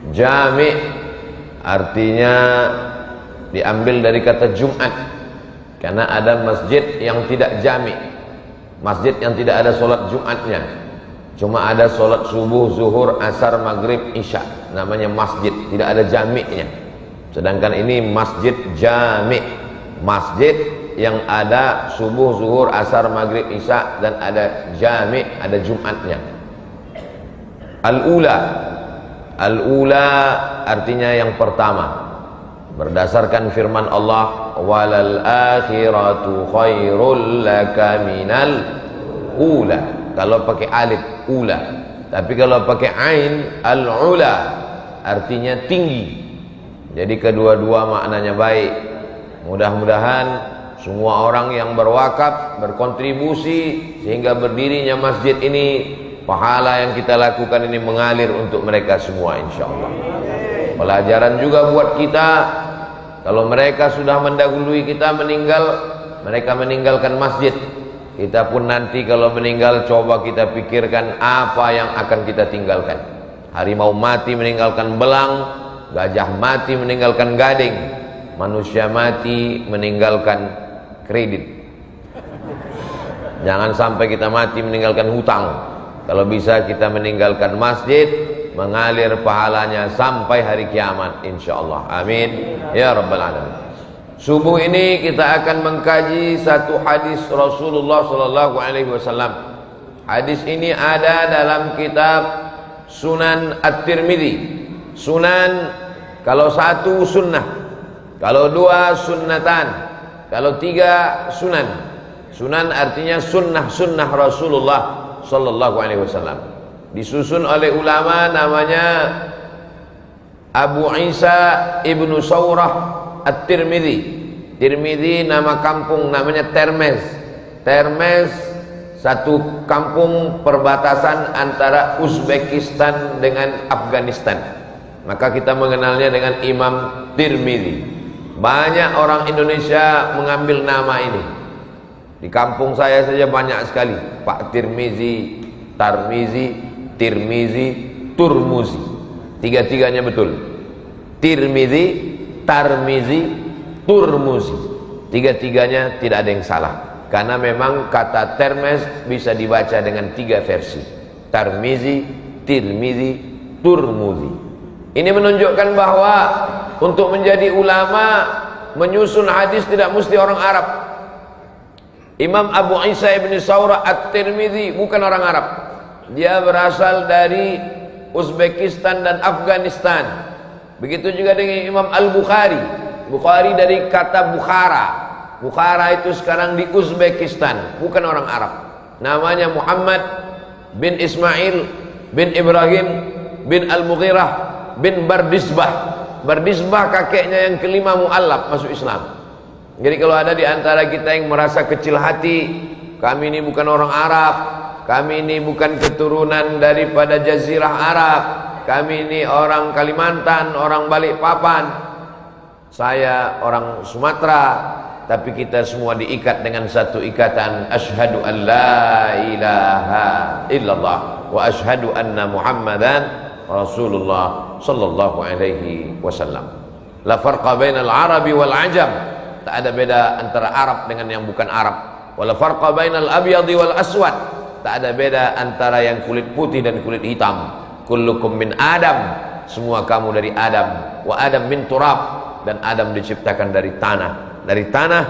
Jami' artinya diambil dari kata Jumat, karena ada masjid yang tidak jami', masjid yang tidak ada solat Jumatnya, cuma ada solat subuh, zuhur, asar, maghrib, isya, namanya masjid, tidak ada jami'nya. Sedangkan ini masjid jami', masjid yang ada subuh, zuhur, asar, maghrib, isya, dan ada jami', ada Jumatnya. Al-ula, al-ula artinya yang pertama, berdasarkan firman Allah, walal akhiratu khairul laka minal ula. Kalau pakai alif ula, tapi kalau pakai ain al-ula artinya tinggi. Jadi kedua-dua maknanya baik. Mudah-mudahan semua orang yang berwakaf, berkontribusi sehingga berdirinya masjid ini, pahala yang kita lakukan ini mengalir untuk mereka semua insyaallah. Pelajaran juga buat kita, kalau mereka sudah mendahului kita meninggal, mereka meninggalkan masjid, kita pun nanti kalau meninggal coba kita pikirkan apa yang akan kita tinggalkan. Harimau mati meninggalkan belang, gajah mati meninggalkan gading, manusia mati meninggalkan kredit. Jangan sampai kita mati meninggalkan hutang. Kalau bisa kita meninggalkan masjid, mengalir pahalanya sampai hari kiamat insyaallah. Amin ya rabbal alamin. Subuh ini kita akan mengkaji satu hadis Rasulullah sallallahu alaihi wasallam. Hadis ini ada dalam kitab Sunan At-Tirmidzi. Sunan kalau satu sunnah, kalau dua sunnatan, kalau tiga sunan. Sunan artinya sunnah-sunnah Rasulullah sallallahu alaihi wasallam. Disusun oleh ulama namanya Abu Isa Ibnu Saurah At-Tirmidzi. Tirmidzi nama kampung namanya Termez. Termez satu kampung perbatasan antara Uzbekistan dengan Afghanistan. Maka kita mengenalnya dengan Imam Tirmidzi. Banyak orang Indonesia mengambil nama ini. Di kampung saya saja banyak sekali, Pak Tirmizi, Tarmizi, Tirmizi, Turmuzi. Tiga-tiganya betul. Tirmizi, Tarmizi, Turmuzi. Tiga-tiganya tidak ada yang salah. Karena memang kata Termes bisa dibaca dengan tiga versi. Tarmizi, Tirmizi, Turmuzi. Ini menunjukkan bahwa untuk menjadi ulama, menyusun hadis tidak mesti orang Arab. Imam Abu Isa ibn Saurah At-Tirmidzi bukan orang Arab. Dia berasal dari Uzbekistan dan Afghanistan. Begitu juga dengan Imam Al-Bukhari. Bukhari dari kata Bukhara. Bukhara itu sekarang di Uzbekistan, bukan orang Arab. Namanya Muhammad bin Ismail bin Ibrahim bin Al-Mughirah bin Bardisbah. Bardisbah kakeknya yang kelima mu'allaf masuk Islam. Jadi kalau ada di antara kita yang merasa kecil hati, kami ini bukan orang Arab, kami ini bukan keturunan daripada Jazirah Arab, kami ini orang Kalimantan, orang Balikpapan, saya orang Sumatera, tapi kita semua diikat dengan satu ikatan, asyhadu an la ilaha illallah wa asyhadu anna Muhammadan Rasulullah sallallahu alaihi wasallam. La farqa bainal arabi wal ajam. Tak ada beda antara Arab dengan yang bukan Arab. Wala farqa bainal abyadi wal aswad. Tak ada beda antara yang kulit putih dan kulit hitam. Kullukum min Adam. Semua kamu dari Adam. Wa Adam min turab. Dan Adam diciptakan dari tanah. Dari tanah,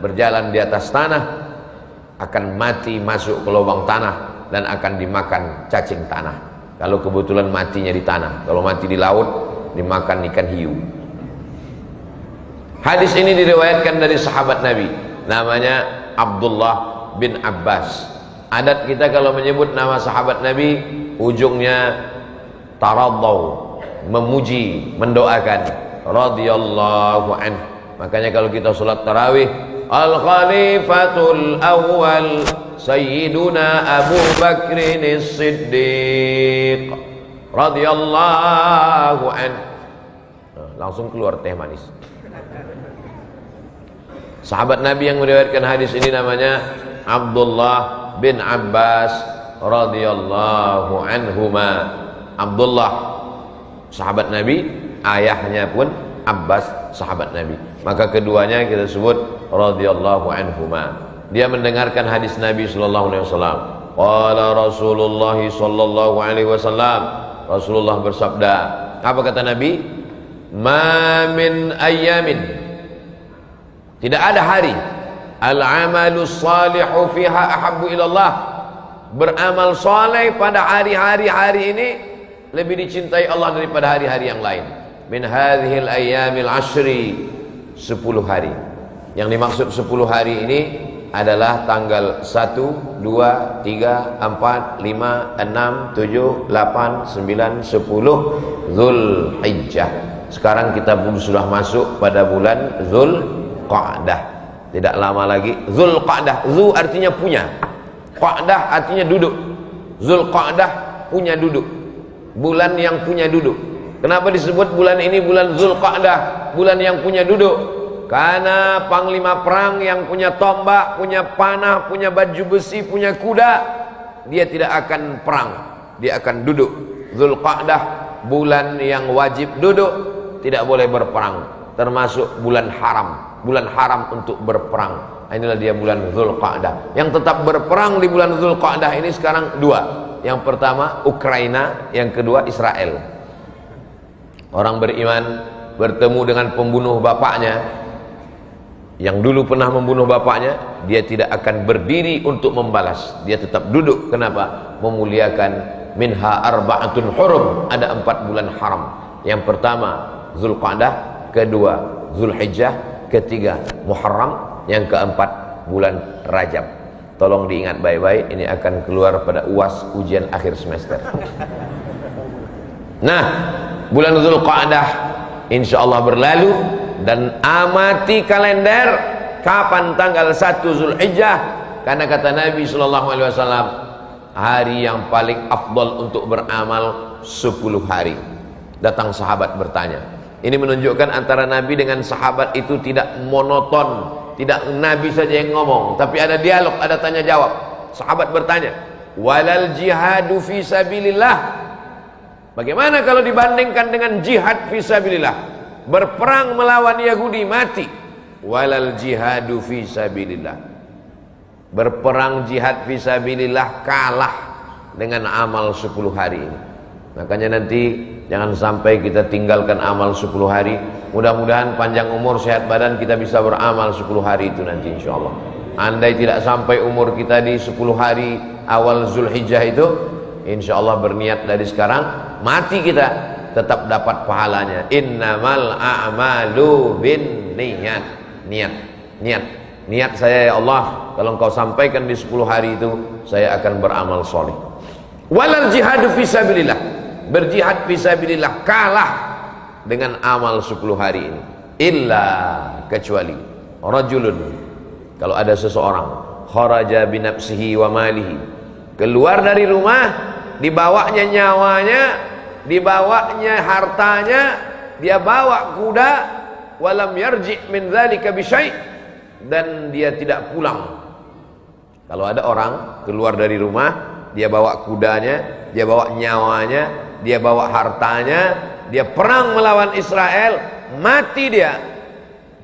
berjalan di atas tanah, akan mati masuk ke lubang tanah dan akan dimakan cacing tanah. Kalau kebetulan matinya di tanah. Kalau mati di laut, dimakan ikan hiu. Hadis ini diriwayatkan dari sahabat Nabi, namanya Abdullah bin Abbas. Adat kita kalau menyebut nama sahabat Nabi, ujungnya taraddaw, memuji, mendoakan radhiyallahu anhu. Makanya kalau kita salat tarawih, al-khalifatul awwal sayyiduna Abu Bakrin as-Siddiq radhiyallahu anhu. Langsung keluar teh manis. Sahabat Nabi yang meriwayatkan hadis ini namanya Abdullah bin Abbas radhiyallahu anhuma. Abdullah sahabat Nabi, ayahnya pun Abbas, sahabat Nabi. Maka keduanya kita sebut radhiyallahu anhuma. Dia mendengarkan hadis Nabi sallallahu alaihi wasallam. Qala Rasulullah sallallahu alaihi wasallam. Rasulullah bersabda, apa kata Nabi? Ma min ayyamin, tidak ada hari, al-amalu salihu fiha ahabbu ilallah, beramal saleh pada hari-hari ini lebih dicintai Allah daripada hari-hari yang lain. Min hadhil ayyamil ashri, 10 hari. Yang dimaksud 10 hari ini adalah tanggal 1, 2, 3, 4, 5, 6, 7, 8, 9, 10 Zulhijjah. Sekarang kita pun sudah masuk pada bulan Zulqa'dah. Tidak lama lagi Zulqa'dah. Zu artinya punya, Qa'dah artinya duduk. Zulqa'dah punya duduk, bulan yang punya duduk. Kenapa disebut bulan ini bulan Zulqa'dah, bulan yang punya duduk? Karena panglima perang yang punya tombak, punya panah, punya baju besi, punya kuda, dia tidak akan perang, dia akan duduk. Zulqa'dah, bulan yang wajib duduk, tidak boleh berperang, termasuk bulan haram untuk berperang. Inilah dia bulan Zulqa'dah. Yang tetap berperang di bulan Zulqa'dah ini sekarang 2. Yang pertama Ukraina, yang kedua Israel. Orang beriman bertemu dengan pembunuh bapaknya yang dulu pernah membunuh bapaknya, dia tidak akan berdiri untuk membalas, dia tetap duduk. Kenapa? Memuliakan minha arba'atun hurum, ada 4 bulan haram. Yang pertama Zulqa'dah, kedua Zulhijjah, ketiga Muharram, yang keempat bulan Rajab. Tolong diingat baik-baik, ini akan keluar pada UAS, ujian akhir semester. Nah, bulan Zulqa'dah insyaallah berlalu, dan amati kalender kapan tanggal 1 Zulhijjah, karena kata Nabi sallallahu alaihi wasallam, hari yang paling afdal untuk beramal 10 hari. Datang sahabat bertanya. Ini menunjukkan antara Nabi dengan sahabat itu tidak monoton, tidak Nabi saja yang ngomong, tapi ada dialog, ada tanya jawab. Sahabat bertanya, walal jihadu fi sabilillah, bagaimana kalau dibandingkan dengan jihad fi sabilillah? Berperang melawan Yahudi mati. Walal jihadu fi sabilillah, berperang jihad fi sabilillah kalah dengan amal 10 hari ini. Makanya nanti jangan sampai kita tinggalkan amal 10 hari. Mudah-mudahan panjang umur, sehat badan, kita bisa beramal 10 hari itu nanti insyaallah. Andai tidak sampai umur kita di 10 hari awal Zulhijjah itu, insyaallah berniat dari sekarang, mati kita tetap dapat pahalanya. Innamal a'malu bin niat saya, ya Allah, kalau engkau sampaikan di 10 hari itu, saya akan beramal soleh. Walal jihadu fisabilillah, berjihad fisabilillah kalah dengan amal 10 hari ini. Illa, kecuali rajulun, kalau ada seseorang kharaja binafsihi wa malihi, keluar dari rumah, dibawanya nyawanya, dibawanya hartanya, dia bawa kuda, walam yarji min dzalika bisyai, dan dia tidak pulang. Kalau ada orang keluar dari rumah, dia bawa kudanya, dia bawa nyawanya, dia bawa hartanya, dia perang melawan Israel, mati dia,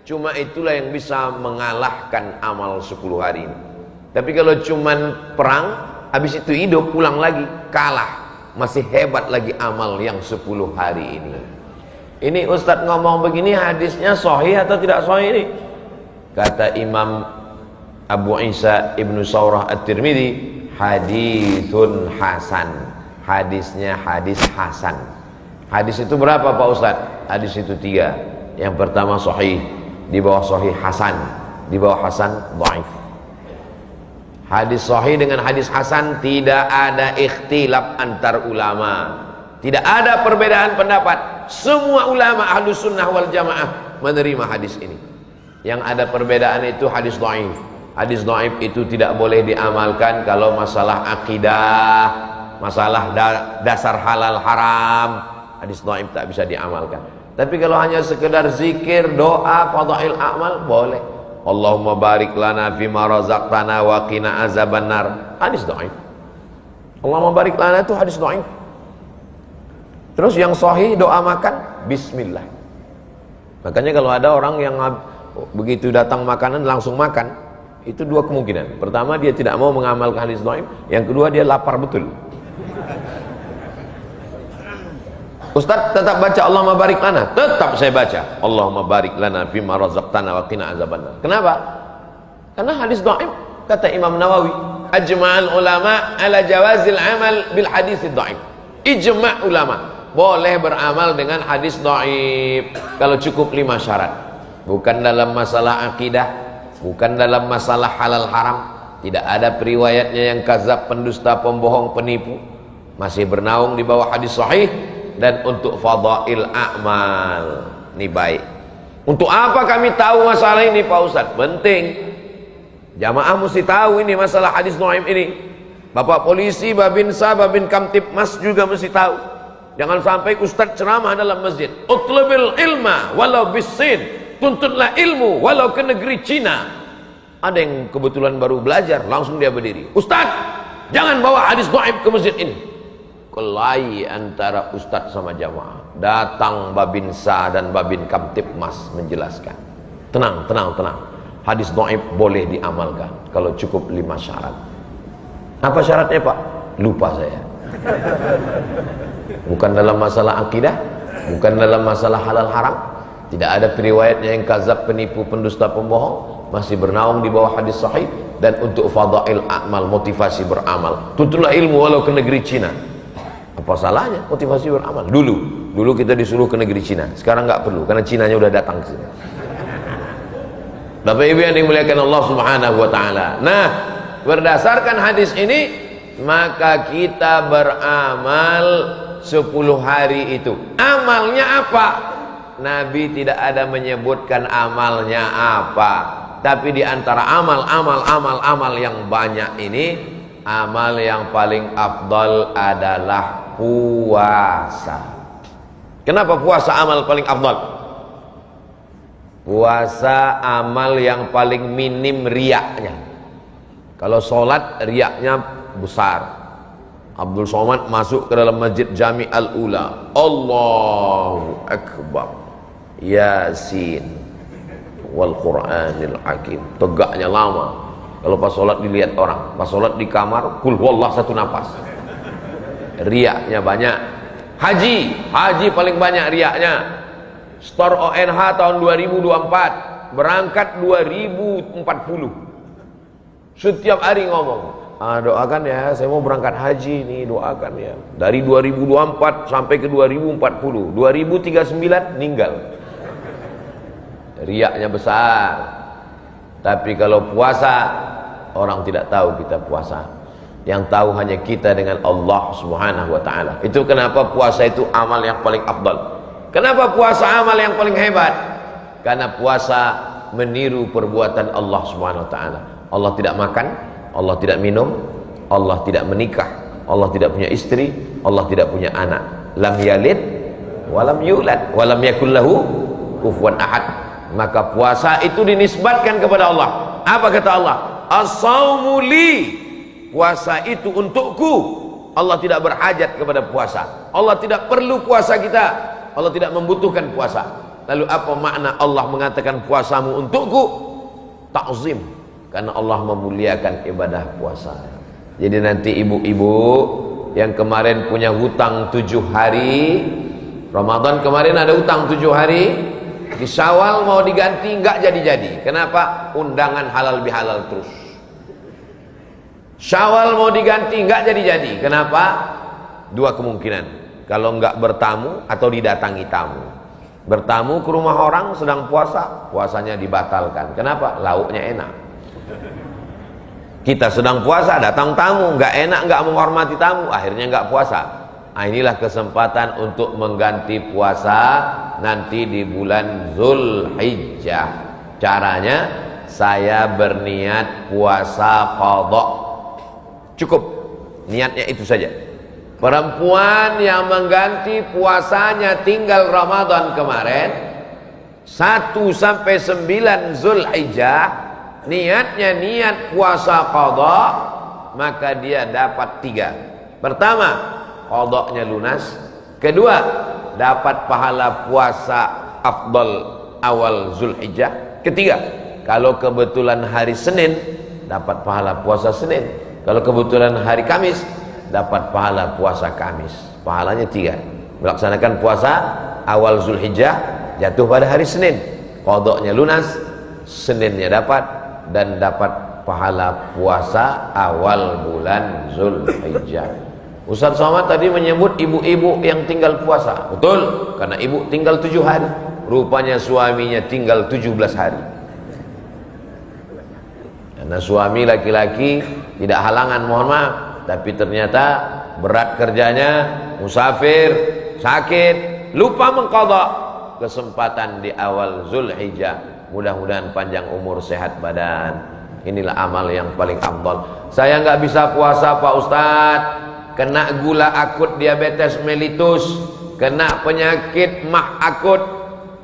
cuma itulah yang bisa mengalahkan amal 10 hari ini. Tapi kalau cuman perang, habis itu hidup, pulang lagi, kalah, masih hebat lagi amal yang 10 hari ini. Ini Ustadz ngomong begini, hadisnya sahih atau tidak sahih ini? Kata Imam Abu Isa Ibnu Saurah At-Tirmidzi, hadithun hasan, hadisnya hadis hasan. Hadis itu berapa Pak Ustadz? Hadis itu 3. Yang pertama sahih, di bawah sahih hasan, di bawah hasan dhaif. Hadis sahih dengan hadis hasan tidak ada ikhtilaf antar ulama, tidak ada perbedaan pendapat. Semua ulama Ahlus Sunnah wal Jamaah menerima hadis ini. Yang ada perbedaan itu hadis dhaif. Hadis dhaif itu tidak boleh diamalkan kalau masalah akidah, masalah dasar halal haram. Hadis dhaif tak bisa diamalkan. Tapi kalau hanya sekedar zikir, doa, fadhail amal boleh. Allahumma barik lana fima razaqtana wa qina azabannar, hadis dhaif. Allahumma barik lana itu hadis dhaif. Terus yang sahih doa makan bismillah. Makanya kalau ada orang yang begitu datang makanan langsung makan, itu dua kemungkinan. Pertama, dia tidak mau mengamalkan hadis dhaif. Yang kedua, dia lapar betul. Ustaz tetap baca Allahumma barik lana. Tetap saya baca Allahumma barik lana fima razaqtana wa qina azabannar. Kenapa? Karena hadis dhaif, kata Imam Nawawi, ajma'al ulama ala jawazil amal bil hadis dhaif. Ijma' ulama boleh beramal dengan hadis dhaif kalau cukup 5 syarat. Bukan dalam masalah akidah, bukan dalam masalah halal haram, tidak ada periwayatnya yang kazab, pendusta, pembohong, penipu, masih bernaung di bawah hadis sahih. Dan untuk fadail a'mal, ini baik. Untuk apa kami tahu masalah ini Pak Ustadz? Penting. Jamaah mesti tahu ini masalah hadis dhaif ini. Bapak polisi, Babinsa, Babin Kamtibmas juga mesti tahu. Jangan sampai Ustadz ceramah dalam masjid, utlubil ilma walau bisin, tuntutlah ilmu walau ke negeri Cina. Ada yang kebetulan baru belajar, langsung dia berdiri, Ustadz jangan bawa hadis dhaif ke masjid ini. Kelahi antara Ustadz sama jamaah. Datang Babinsa dan Babin Kamtibmas menjelaskan, tenang, tenang, tenang, hadis dhaif boleh diamalkan kalau cukup 5 syarat. Apa syaratnya Pak? Lupa saya. Bukan dalam masalah akidah, bukan dalam masalah halal haram, tidak ada periwayatnya yang kazab, penipu, pendusta, pembohong, masih bernaung di bawah hadis sahih. Dan untuk fadail amal, motivasi beramal, tuntutlah ilmu walau ke negeri Cina. Apa salahnya motivasi beramal? Dulu kita disuruh ke negeri Cina, sekarang nggak perlu karena Cinanya udah datang ke sini. Bapak Ibu yang dimuliakan Allah Subhanahu wa taala. Nah, berdasarkan hadis ini maka kita beramal 10 hari itu. Amalnya apa? Nabi tidak ada menyebutkan amalnya apa. Tapi di antara amal yang banyak ini, amal yang paling afdal adalah puasa. Kenapa puasa amal paling afdal? Puasa amal yang paling minim riaknya. Kalau sholat riaknya besar. Abdul Somad masuk ke dalam masjid Jami Al-Ula, Allahu Akbar, Yasin wal Quranil Hakim, tegaknya lama. Kalau pas sholat dilihat orang, pas sholat di kamar kul huwallah 1 nafas. Riaknya banyak. Haji paling banyak riaknya. Store ONH tahun 2024, berangkat 2040. Setiap hari ngomong, doakan ya, saya mau berangkat haji nih, doakan ya. Dari 2024 sampai ke 2040, 2039 meninggal. Riaknya besar. Tapi kalau puasa, orang tidak tahu kita puasa. Yang tahu hanya kita dengan Allah Subhanahu wa taala. Itu kenapa puasa itu amal yang paling afdal. Kenapa puasa amal yang paling hebat? Karena puasa meniru perbuatan Allah Subhanahu wa taala. Allah tidak makan, Allah tidak minum, Allah tidak menikah, Allah tidak punya istri, Allah tidak punya anak. Lam yalid walam yulad walam yakul lahu kufuwan ahad. Maka puasa itu dinisbatkan kepada Allah. Apa kata Allah? As-saumu li. Puasa itu untukku. Allah tidak berhajat kepada puasa. Allah tidak perlu puasa kita. Allah tidak membutuhkan puasa. Lalu apa makna Allah mengatakan puasamu untukku? Ta'zim. Karena Allah memuliakan ibadah puasa. Jadi nanti ibu-ibu yang kemarin punya hutang 7 hari, Ramadan kemarin ada hutang 7 hari, di Syawal mau diganti nggak jadi-jadi. Kenapa? Undangan halal bihalal terus. Syawal mau diganti nggak jadi-jadi. Kenapa? 2 kemungkinan. Kalau nggak bertamu atau didatangi tamu. Bertamu ke rumah orang sedang puasa, puasanya dibatalkan. Kenapa? Lauknya enak. Kita sedang puasa, datang tamu, nggak enak, nggak menghormati tamu, akhirnya nggak puasa. Nah, inilah kesempatan untuk mengganti puasa nanti di bulan Zulhijjah. Caranya saya berniat puasa qadha. Cukup niatnya itu saja. Perempuan yang mengganti puasanya tinggal Ramadan kemarin 1 sampai 9 Zulhijjah, niatnya niat puasa qadha, maka dia dapat 3. Pertama, qadhanya lunas. Kedua, dapat pahala puasa afdal awal Zulhijjah. Ketiga, kalau kebetulan hari Senin, dapat pahala puasa Senin. Kalau kebetulan hari Kamis, dapat pahala puasa Kamis. Pahalanya 3. Melaksanakan puasa awal Zulhijjah jatuh pada hari Senin, qadanya lunas, Seninnya dapat, dan dapat pahala puasa awal bulan Zulhijjah. Ustaz Somad tadi menyebut ibu-ibu yang tinggal puasa. Betul, karena ibu tinggal 7 hari. Rupanya suaminya tinggal 17 hari. Karena suami laki-laki tidak halangan, mohon maaf, tapi ternyata berat kerjanya, musafir, sakit, lupa mengqadha kesempatan di awal Zulhijjah. Mudah-mudahan panjang umur, sehat badan. Inilah amal yang paling afdal. Saya nggak bisa puasa Pak Ustadz, kena gula akut, diabetes mellitus, kena penyakit mah akut,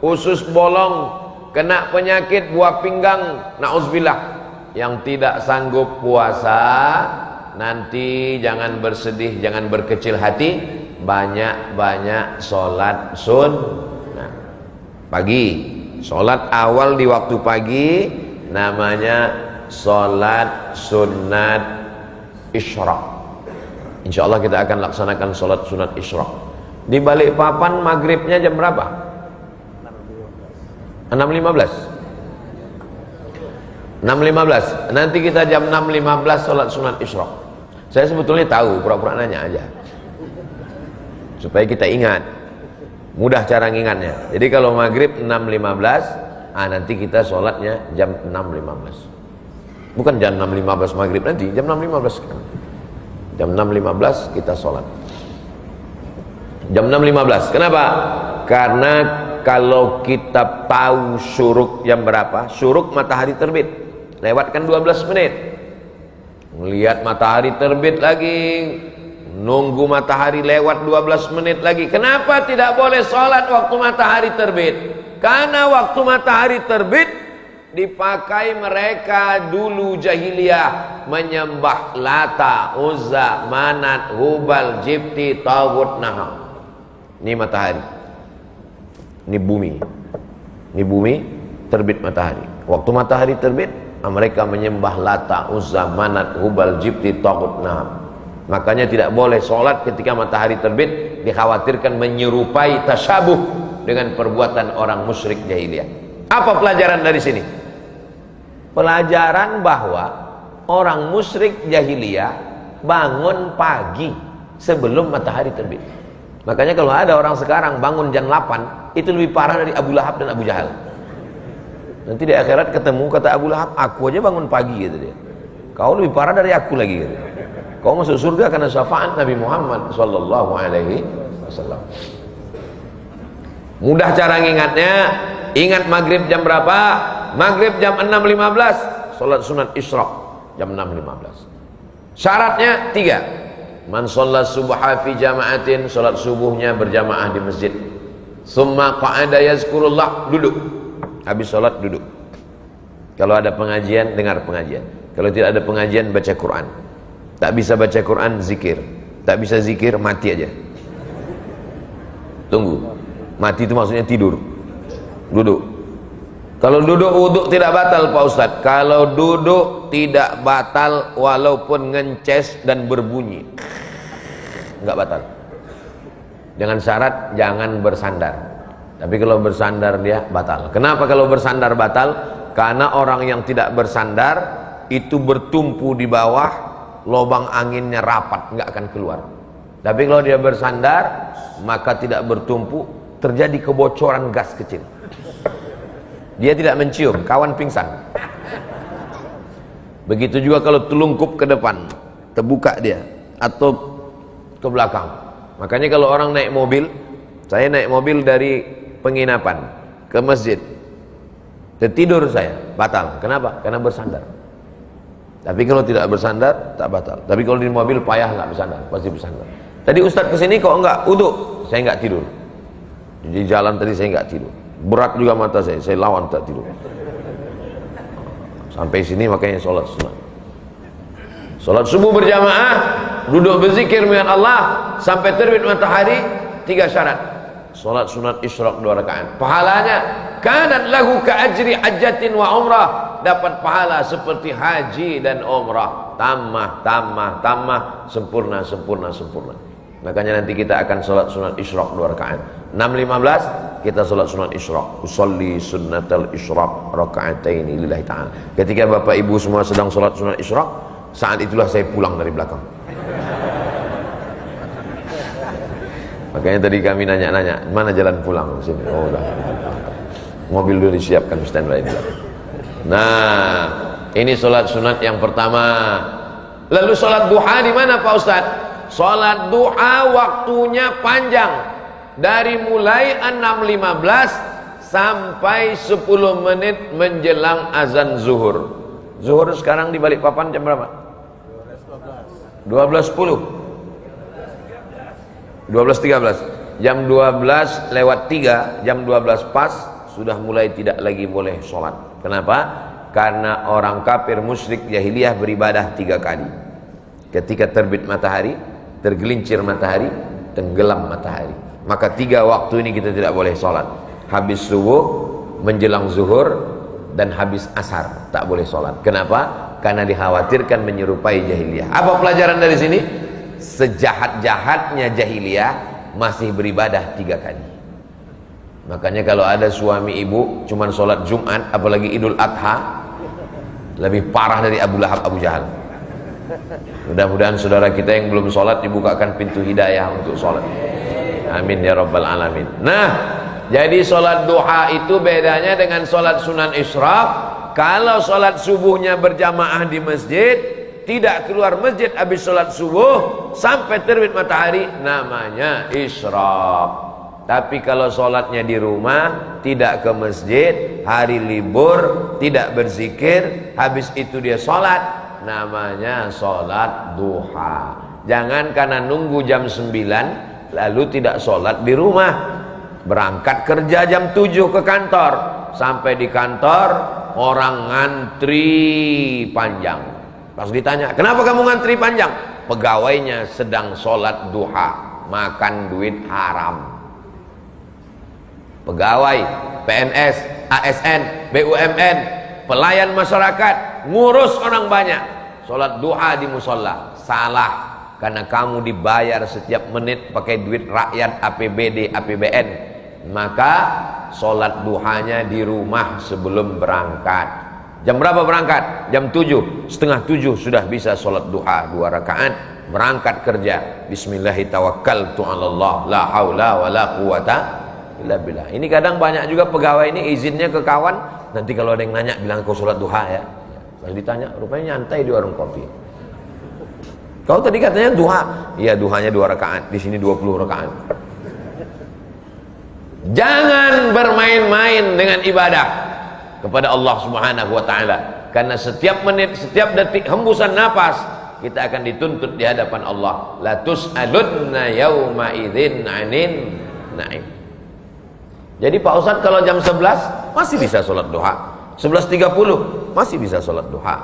usus bolong, kena penyakit buah pinggang, na'udzubillah. Yang tidak sanggup puasa, nanti jangan bersedih, jangan berkecil hati, banyak-banyak sholat sunnah pagi. Sholat awal di waktu pagi namanya sholat sunat isyraq. Insya Allah kita akan laksanakan sholat sunat isyraq. Di Balikpapan maghribnya jam berapa? 6.15. 6.15. Nanti kita jam 6.15 sholat sunat isyraq. Saya sebetulnya tahu, pura-pura nanya aja supaya kita ingat. Mudah cara ngingatnya. Jadi kalau maghrib 6.15, nanti kita sholatnya jam 6.15. Bukan jam 6.15 maghrib nanti, jam 6.15 kan. Jam 6.15 kita sholat. Jam 6.15. Kenapa? Karena kalau kita tahu syuruk jam berapa, syuruk matahari terbit, lewatkan 12 menit. Melihat matahari terbit lagi, nunggu matahari lewat 12 menit lagi. Kenapa tidak boleh sholat waktu matahari terbit? Karena waktu matahari terbit dipakai mereka dulu jahiliyah menyembah Lata, Uzza, Manat, Hubal, Jibti, Taghut, Naham. Ini matahari, ini bumi, ini bumi terbit matahari. Waktu matahari terbit, mereka menyembah Lata, Uzza, Manat, Hubal, Jibti, Taghut, Naham. Makanya tidak boleh sholat ketika matahari terbit, dikhawatirkan menyerupai tasyabuh dengan perbuatan orang musyrik jahiliyah. Apa pelajaran dari sini? Pelajaran bahwa orang musyrik jahiliyah bangun pagi sebelum matahari terbit. Makanya kalau ada orang sekarang bangun jam 8, itu lebih parah dari Abu Lahab dan Abu Jahal. Nanti di akhirat ketemu, kata Abu Lahab, aku aja bangun pagi, gitu dia. Kau lebih parah dari aku lagi, gitu. Kau masuk surga karena syafaat Nabi Muhammad sallallahu alaihi wasallam. Mudah cara ngingatnya. Ingat maghrib jam berapa? Maghrib jam 6.15. Salat sunat isyraq jam 6.15. Syaratnya 3. Man shalla subha fi jama'atin, salat subuhnya berjamaah di masjid. Summa qa'ada yazkurullah, duduk. Habis salat duduk. Kalau ada pengajian, dengar pengajian. Kalau tidak ada pengajian, baca Quran. Tak bisa baca Quran, zikir. Tak bisa zikir, mati aja. Tunggu. Mati itu maksudnya tidur. Duduk. Kalau duduk wudhu tidak batal Pak Ustadz. Kalau duduk tidak batal walaupun ngences dan berbunyi, nggak batal. Dengan syarat jangan bersandar. Tapi kalau bersandar dia batal. Kenapa kalau bersandar batal? Karena orang yang tidak bersandar itu bertumpu di bawah, lubang anginnya rapat, nggak akan keluar. Tapi kalau dia bersandar, maka tidak bertumpu, terjadi kebocoran gas kecil. Dia tidak mencium, kawan pingsan. Begitu juga kalau telungkup ke depan, terbuka dia, atau ke belakang. Makanya kalau orang naik mobil, saya naik mobil dari penginapan ke masjid, tertidur saya, batal. Kenapa? Karena bersandar. Tapi kalau tidak bersandar, tak batal. Tapi kalau di mobil payah nggak bersandar, pasti bersandar. Tadi Ustadz kesini kok enggak uduk? Saya nggak tidur. Di jalan tadi saya nggak tidur. Berat juga mata saya lawan tak tidur. Sampai sini makanya sholat sunat. Sholat subuh berjamaah, duduk berzikir dengan Allah sampai terbit matahari, 3 syarat. Salat sunat isyraq 2 rakaat. Pahalanya kanat lahu ka ajri hajjatin wa umrah. Dapat pahala seperti haji dan umrah. Tamah, sempurna. Makanya nanti kita akan salat sunat isyraq 2 rakaat. 6.15 kita salat sunat isyraq. Usolli sunnatal isyraq raka'ataini lillahi ta'ala. Ketika Bapak Ibu semua sedang salat sunat isyraq, saat itulah saya pulang dari belakang. Makanya tadi kami nanya-nanya, mana jalan pulang sini? Oh, udah. Mobil dulu disiapkan standby di belakang. Nah, ini salat sunat yang pertama. Lalu salat duha di mana Pak Ustaz? Salat duha waktunya panjang. Dari mulai 6.15 sampai 10 menit menjelang azan zuhur. Zuhur sekarang di Balikpapan jam berapa? 12.10. 12.13. Jam 12:03, jam 12 pas sudah mulai tidak lagi boleh sholat. Kenapa? Karena orang kafir musyrik jahiliyah beribadah 3 kali. Ketika terbit matahari, tergelincir matahari, tenggelam matahari. Maka 3 waktu ini kita tidak boleh sholat. Habis subuh, menjelang zuhur, dan habis asar tak boleh sholat. Kenapa? Karena dikhawatirkan menyerupai jahiliyah. Apa pelajaran dari sini? Sejahat-jahatnya jahiliyah masih beribadah 3 kali. Makanya kalau ada suami ibu cuman sholat Jumat, apalagi Idul Adha, lebih parah dari Abu Lahab, Abu Jahal. Mudah-mudahan saudara kita yang belum sholat dibukakan pintu hidayah untuk sholat. Amin ya rabbal alamin. Nah, jadi sholat duha itu bedanya dengan sholat sunan isyraq. Kalau sholat subuhnya berjamaah di masjid, tidak keluar masjid habis sholat subuh sampai terbit matahari, namanya isyraq. Tapi kalau sholatnya di rumah, tidak ke masjid, hari libur, tidak berzikir, habis itu dia sholat, namanya sholat duha. Jangan karena nunggu jam 9 lalu tidak sholat di rumah. Berangkat kerja jam 7 ke kantor, sampai di kantor orang ngantri panjang. Pas ditanya, kenapa kamu ngantri panjang? Pegawainya sedang sholat duha, makan duit haram. Pegawai, PNS, ASN, BUMN, pelayan masyarakat, ngurus orang banyak, sholat duha di musola. Salah, karena kamu dibayar setiap menit pakai duit rakyat, APBD, APBN. Maka sholat duhanya di rumah sebelum berangkat. Jam berapa berangkat? Jam 7, setengah 7 sudah bisa sholat duha 2 rakaat. Berangkat kerja, bismillahirrahmanirrahim, la haula wa la quwata illa billah. Ini kadang banyak juga pegawai ini izinnya ke kawan, nanti kalau ada yang nanya bilang kau sholat duha ya. Lalu ditanya, rupanya nyantai di warung kopi. Kau tadi katanya duha. Iya, duhanya 2 rakaat, di sini 20 rakaat. Jangan bermain-main dengan ibadah kepada Allah Subhanahu wa taala, karena setiap menit, setiap detik hembusan nafas kita akan dituntut di hadapan Allah. La tus'alunna yauma idzin 'anin na'im. Jadi Pak Ustadz kalau jam 11 masih bisa sholat duha, 11.30 masih bisa sholat duha,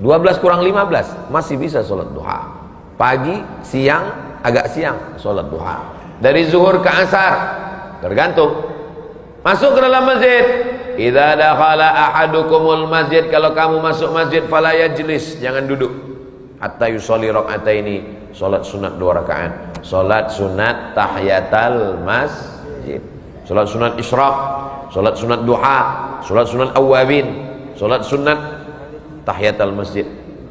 12 kurang 15 masih bisa sholat duha, pagi, siang, agak siang sholat duha, dari zuhur ke asar tergantung. Masuk ke dalam masjid, idza dakhala ahadukumul masjid, kalau kamu masuk masjid fala yajlis, jangan duduk, hatta yusolli raka'ataini, salat sunat 2 rakaat, salat sunat tahiyatul masjid, salat sunat isyraq, salat sunat duha, salat sunat awwabin, salat sunat tahiyatul masjid.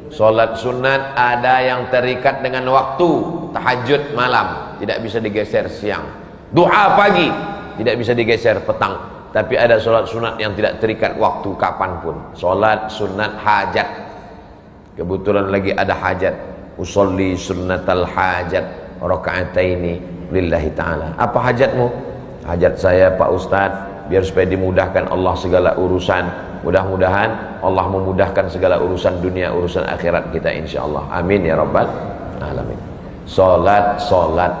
Salat sunat ada yang terikat dengan waktu, tahajud malam tidak bisa digeser siang, duha pagi tidak bisa digeser petang. Tapi ada sholat sunat yang tidak terikat waktu kapanpun. Sholat sunat hajat, kebetulan lagi ada hajat, usolli sunnatal hajat raka'ataini lillahi ta'ala. Apa hajatmu? Hajat saya Pak Ustadz, biar supaya dimudahkan Allah segala urusan. Mudah-mudahan Allah memudahkan segala urusan dunia, urusan akhirat kita insyaallah. Amin ya rabbal alamin. Sholat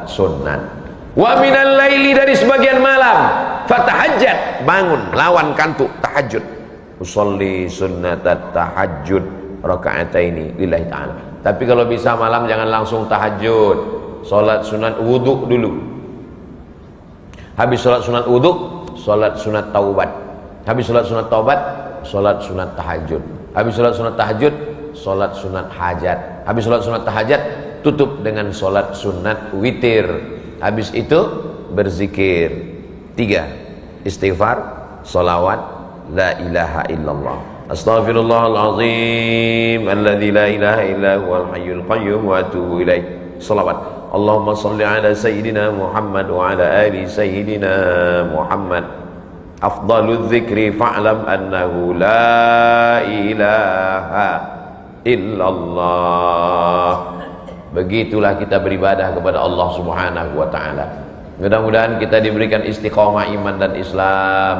sunat. Wa minal laili, dari sebagian malam, fatahajjat, bangun, lawan kantuk, tahajud. Usolli sunnatat tahajud raka'ataini lillahi ta'ala. Tapi kalau bisa malam jangan langsung tahajud, salat sunat wudu dulu. Habis sholat sunat wudu, sholat sunat taubat. Habis sholat sunat taubat, sholat sunat tahajud. Habis sholat sunat tahajud, sholat sunat hajat. Habis sholat sunat tahajat, tutup dengan sholat sunat witir. Habis itu berzikir. 3. Istighfar, sholawat, la ilaha illallah. Astaghfirullahalazim alladzi la ilaha illa huwal hayyul qayyum wa atubu ilaih. Shalawat. Allahumma salli ala sayyidina Muhammad wa ala ali sayyidina Muhammad. Afdalul dzikri fa'lam annahu la ilaha illallah. Begitulah kita beribadah kepada Allah Subhanahu wa taala. Mudah-mudahan kita diberikan istiqomah iman dan Islam.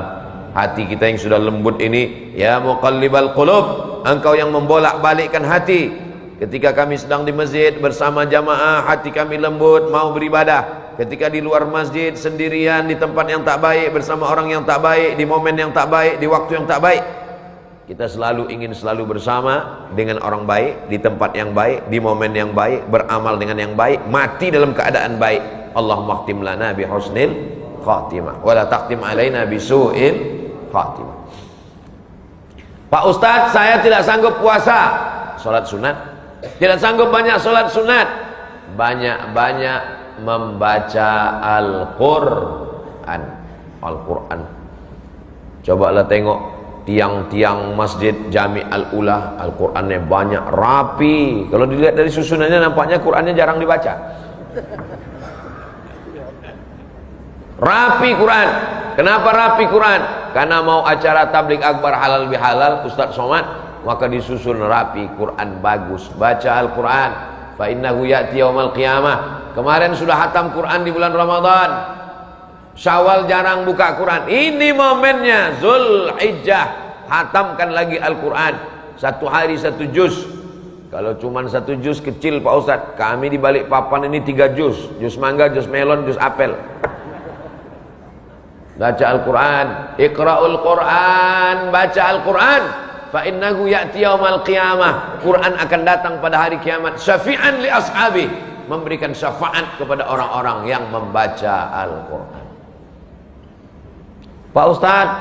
Hati kita yang sudah lembut ini, ya muqallibal qulub, engkau yang membolak-balikkan hati. Ketika kami sedang di masjid bersama jamaah, hati kami lembut mau beribadah. Ketika di luar masjid sendirian di tempat yang tak baik, bersama orang yang tak baik, di momen yang tak baik, di waktu yang tak baik, kita selalu ingin selalu bersama dengan orang baik, di tempat yang baik, di momen yang baik, beramal dengan yang baik, mati dalam keadaan baik. Allahumma khtim lana bi husnil khatimah wa la taqtim alaina bi su'il khatimah. Pak Ustadz, saya tidak sanggup puasa salat sunat, tidak sanggup banyak salat sunat, banyak-banyak membaca Al-Quran. Al-Quran. Cobalah tengok tiang-tiang masjid Jami' Al-Ula, Al-Qurannya banyak, rapi. Kalau dilihat dari susunannya nampaknya Qurannya jarang dibaca. Rapi Quran. Kenapa rapi Quran? Karena mau acara tablik akbar halal bihalal Ustadz Somad, maka disusun rapi, Quran bagus. Baca Al-Quran. Fa innahu ya'ti yaumal qiyamah. Kemarin sudah hatam Quran di bulan Ramadan. Syawal jarang buka Quran. Ini momennya, Zulhijjah, hatamkan lagi Al-Quran. 1 hari 1 juz. Kalau cuman 1 juz kecil Pak Ustadz. Kami di balik papan ini 3 juz. Juz mangga, juz melon, juz apel. Baca Al-Quran. Iqra'ul Quran. Baca Al-Quran. Fa innahu ya'ti yaumal qiyamah. Quran akan datang pada hari kiamat. Syafi'an li ashabi. Memberikan syafaat kepada orang-orang yang membaca Al-Quran. Pak Ustadz,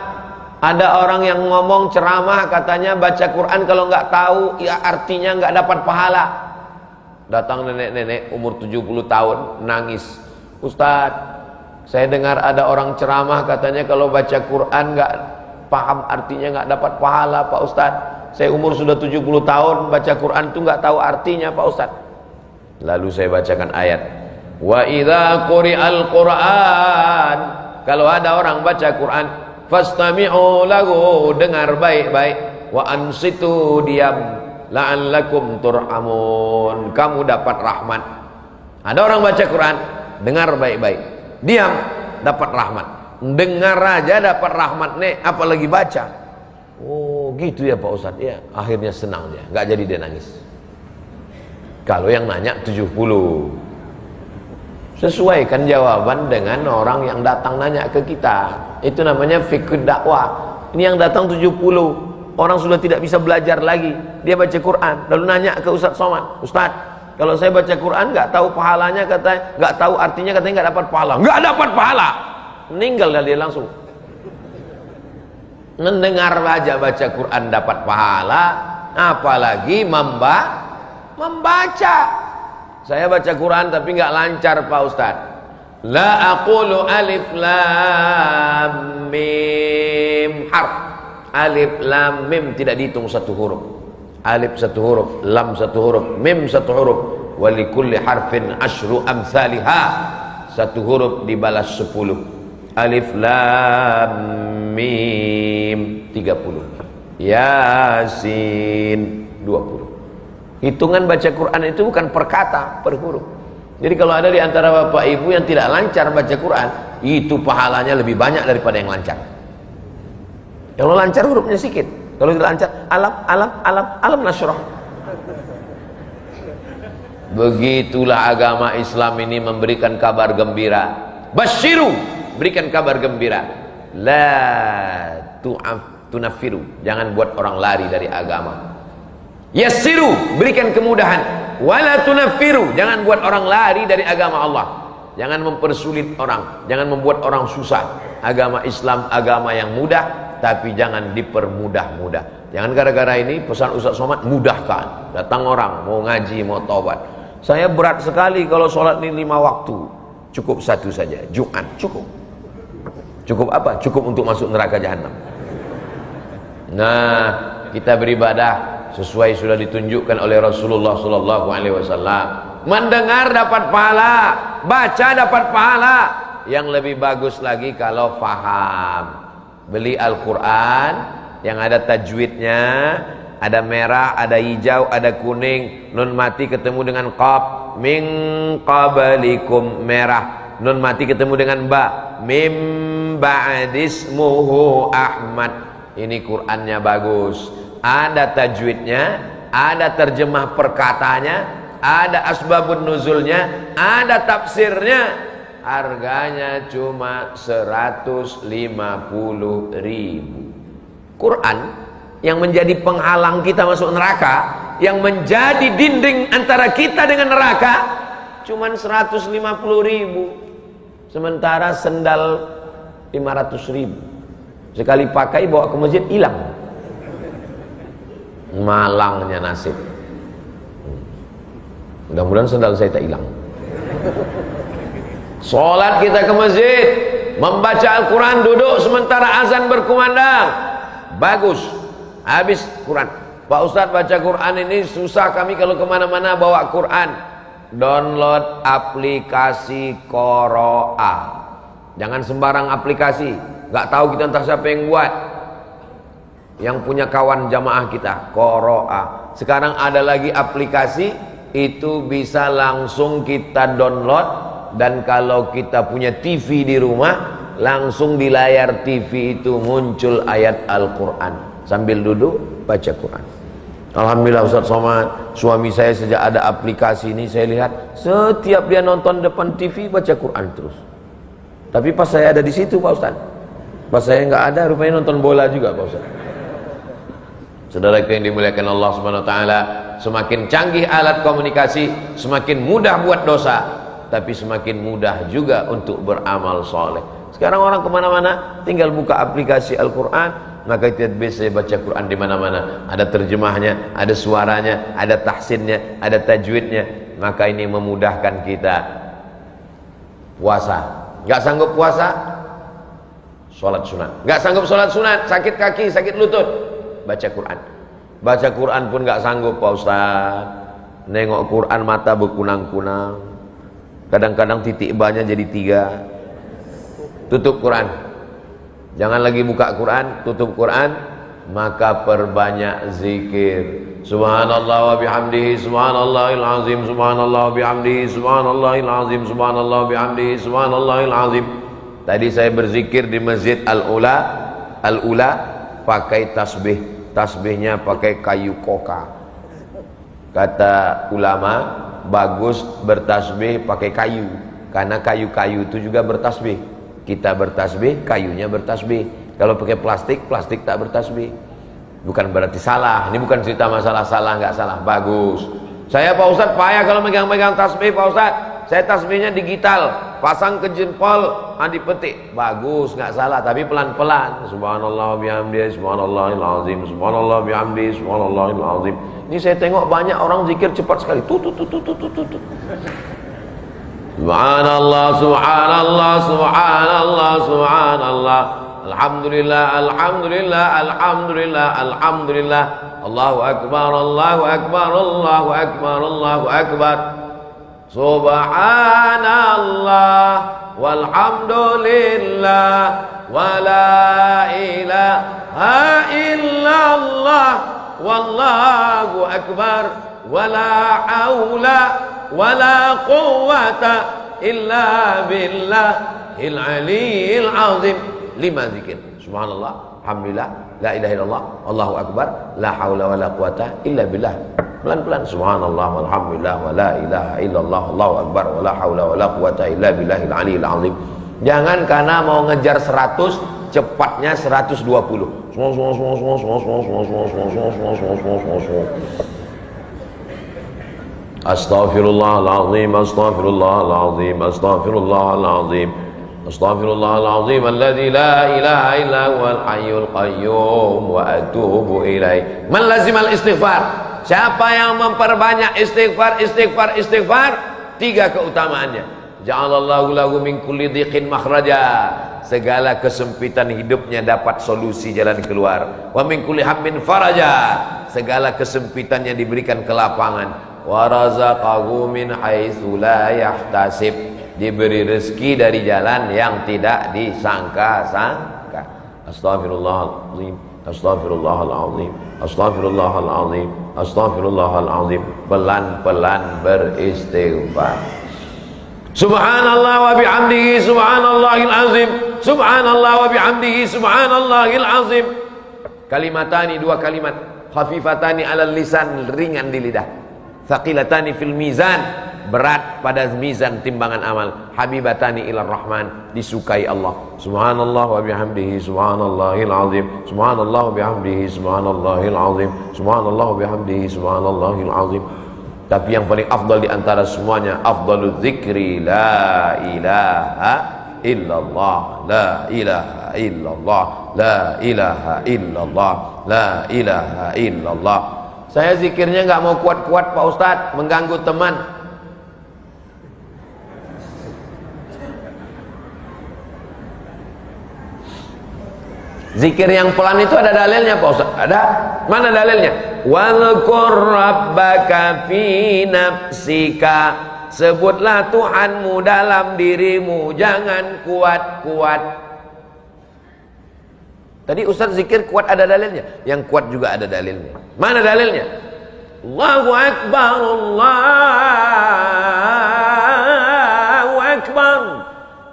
ada orang yang ngomong ceramah katanya baca Quran kalau nggak tahu ya artinya nggak dapat pahala. Datang nenek-nenek umur 70 tahun nangis. Ustadz, saya dengar ada orang ceramah katanya kalau baca Quran nggak paham artinya nggak dapat pahala Pak Ustadz. Saya umur sudah 70 tahun baca Quran tuh nggak tahu artinya Pak Ustadz. Lalu saya bacakan ayat. Wa idza quri'al Quran, kalau ada orang baca Quran, fastami'u lahu, dengar baik-baik, wa ansitu, diam, la'allakum turhamun, kamu dapat rahmat. Ada orang baca Quran, dengar baik-baik, diam, dapat rahmat. Dengar aja dapat rahmat nih, apalagi baca. Oh gitu ya Pak Ustadz. Ya, akhirnya senang dia, nggak jadi dia nangis. Kalau yang nanya 70, sesuaikan jawaban dengan orang yang datang nanya ke kita. Itu namanya fikih dakwah. Ini yang datang 70, orang sudah tidak bisa belajar lagi, dia baca Quran, lalu nanya ke Ustadz Somad, Ustadz, kalau saya baca Quran nggak tahu pahalanya, katanya nggak tahu artinya, katanya nggak dapat pahala. Nggak dapat pahala, meninggal dia langsung. Mendengar aja baca Quran dapat pahala, apalagi membaca. Saya baca Quran tapi nggak lancar Pak Ustadz. La aqulu alif lam mim harf. Alif lam mim tidak dihitung 1 huruf. Alif 1 huruf, lam 1 huruf, mim 1 huruf. Wa likulli harfin asyru amsalha. 1 huruf dibalas 10. Alif lam mim 30. Yasin 20. Hitungan baca Quran itu bukan per kata, per huruf. Jadi kalau ada di antara bapak ibu yang tidak lancar baca Quran, itu pahalanya lebih banyak daripada yang lancar. Kalau lancar hurufnya sedikit, kalau tidak lancar alam nasrah. Begitulah agama Islam ini memberikan kabar gembira. Basyiru, berikan kabar gembira. La tunafiru, jangan buat orang lari dari agama. Yassiru, berikan kemudahan. Wala tunaffiru, jangan buat orang lari dari agama Allah. Jangan mempersulit orang, jangan membuat orang susah. Agama Islam agama yang mudah, tapi jangan dipermudah-mudah. Jangan gara-gara ini pesan Ustaz Somad, mudahkan. Datang orang mau ngaji, mau taubat. Saya berat sekali kalau sholat ini 5 waktu. Cukup 1 saja, Jumat cukup. Cukup apa? Cukup untuk masuk neraka jahanam. Nah, kita beribadah sesuai sudah ditunjukkan oleh Rasulullah SAW. Mendengar dapat pahala, baca dapat pahala. Yang lebih bagus lagi kalau faham. Beli Al-Quran yang ada tajwidnya, ada merah, ada hijau, ada kuning. Nun mati ketemu dengan qaf, min qablikum merah. Nun mati ketemu dengan ba, mim ba'dismuhu Ahmad. Ini Qur'annya bagus. Ada tajwidnya, ada terjemah perkataannya, ada asbabun nuzulnya, ada tafsirnya. Harganya cuma 150.000. Quran yang menjadi penghalang kita masuk neraka, yang menjadi dinding antara kita dengan neraka, cuma 150.000. Sementara sendal 500.000. Sekali pakai bawa ke masjid hilang. Malangnya nasib. Mudah-mudahan sendal saya tak hilang. Sholat kita ke masjid, membaca Al-Quran, duduk sementara azan berkumandang, bagus. Habis Quran. Pak Ustadz, baca Quran ini susah kami kalau kemana-mana bawa Quran. Download aplikasi Qoro'a. Jangan sembarang aplikasi. Gak tahu kita entah siapa yang buat. Yang punya kawan jamaah kita, Qoro'a. Sekarang ada lagi aplikasi, itu bisa langsung kita download. Dan kalau kita punya TV di rumah, langsung di layar TV itu muncul ayat Al-Quran. Sambil duduk, baca Quran. Alhamdulillah Ustaz Somad, suami saya sejak ada aplikasi ini, saya lihat setiap dia nonton depan TV, baca Quran terus. Tapi pas saya ada di situ Pak Ustaz, pas saya nggak ada, rupanya nonton bola juga Pak Ustaz. Saudara yang dimuliakan Allah Subhanahu Wa Taala, semakin canggih alat komunikasi, semakin mudah buat dosa, tapi semakin mudah juga untuk beramal soleh. Sekarang orang kemana-mana tinggal buka aplikasi Al-Quran, maka kita bisa baca Quran di mana-mana. Ada terjemahnya, ada suaranya, ada tahsinnya, ada tajwidnya. Maka ini memudahkan kita. Puasa, nggak sanggup puasa, sholat sunat. Nggak sanggup sholat sunat, sakit kaki, sakit lutut, baca Quran. Baca Quran pun nggak sanggup Pak Ustaz. Nengok Quran mata berkunang-kunang. Kadang-kadang titik banyak jadi 3. Tutup Quran. Jangan lagi buka Quran, tutup Quran. Maka perbanyak zikir. Subhanallah wa bihamdihi, subhanallahil azim, subhanallah wa bihamdihi, subhanallahil azim, subhanallah wa bihamdihi, subhanallahil azim. Tadi saya berzikir di Masjid Al-Ula pakai tasbih. Tasbihnya pakai kayu koka. Kata ulama, bagus bertasbih pakai kayu, karena kayu-kayu itu juga bertasbih. Kita bertasbih, kayunya bertasbih. Kalau pakai plastik, plastik tak bertasbih. Bukan berarti salah. Ini bukan cerita masalah salah nggak salah. Bagus. Saya Pak Ustadz payah kalau megang-megang tasbih Pak Ustadz. Saya tasbihnya digital, pasang ke jempol, dipetik. Bagus, nggak salah. Tapi pelan-pelan. Subhanallah bihamdihi, subhanallahil azim, subhanallah bihamdihi, subhanallahil azim. Ini saya tengok banyak orang zikir cepat sekali. Subhanallah, subhanallah, subhanallah, subhanallah. Alhamdulillah, alhamdulillah, alhamdulillah, alhamdulillah. Allahu akbar, Allahu akbar, Allahu akbar, Allahu akbar. Subhanallah walhamdulillah wala ilaha illallah wallahu akbar wala haula wala quwwata illa billahil aliyyil azim. 5 zikir. Subhanallah, alhamdulillah, la ilaha illallah, Allahu akbar, la haula wala quwwata illa billah. Pelan-pelan. Subhanallah walhamdulillah wa la ilaha illallah, Allahu akbar, wa la haula wa la quwwata illa billahil aliyyil azim. Jangan karena mau ngejar 100 cepatnya 120. Astaghfirullahalazim, astaghfirullahalazim, astaghfirullahalazim, astaghfirullahalazim alladzi la ilaha illa huwal hayyul qayyum wa atubu ilaih. Man lazimal istighfar, siapa yang memperbanyak istighfar, istighfar, istighfar, tiga keutamaannya. Ja'alallahu lahu min kulli dhiqin makhraja, segala kesempitan hidupnya dapat solusi jalan keluar. Wa min kulli hammin faraja, segala kesempitannya diberikan kelapangan. Wa razaqahu min haitsu la yahtasib, diberi rezeki dari jalan yang tidak disangka-sangka. Astaghfirullahalazim, astaghfirullahalazim, astaghfirullahalazim, astaghfirullahalazim. Pelan-pelan beristighfar. Subhanallah wa bihamdihi subhanallahil azim, subhanallah wa bihamdihi subhanallahil azim. Kalimatani, dua kalimat, khafifatani alal lisan, ringan di lidah, thaqilatani fil mizan, berat pada mizan timbangan amal, habibatani ilar rahman, disukai Allah. Subhanallah wa bihamdihi subhanallahil azim, subhanallah wa bihamdihi subhanallahil azim, subhanallah wa bihamdihi subhanallahil azim. Tapi yang paling afdal di antara semuanya, afdalul zikri la ilaha illallah, la ilaha illallah, la ilaha illallah, la ilaha illallah. Saya zikirnya nggak mau kuat-kuat Pak Ustadz, mengganggu teman. Zikir yang pelan itu ada dalilnya Pak Ustaz? Ada. Mana dalilnya? Walqur rabbaka fi nafsika, sebutlah Tuhanmu dalam dirimu, jangan kuat-kuat. Tadi Ustaz zikir kuat ada dalilnya, yang kuat juga ada dalilnya. Mana dalilnya? Allahu Akbar, Allahu Akbar.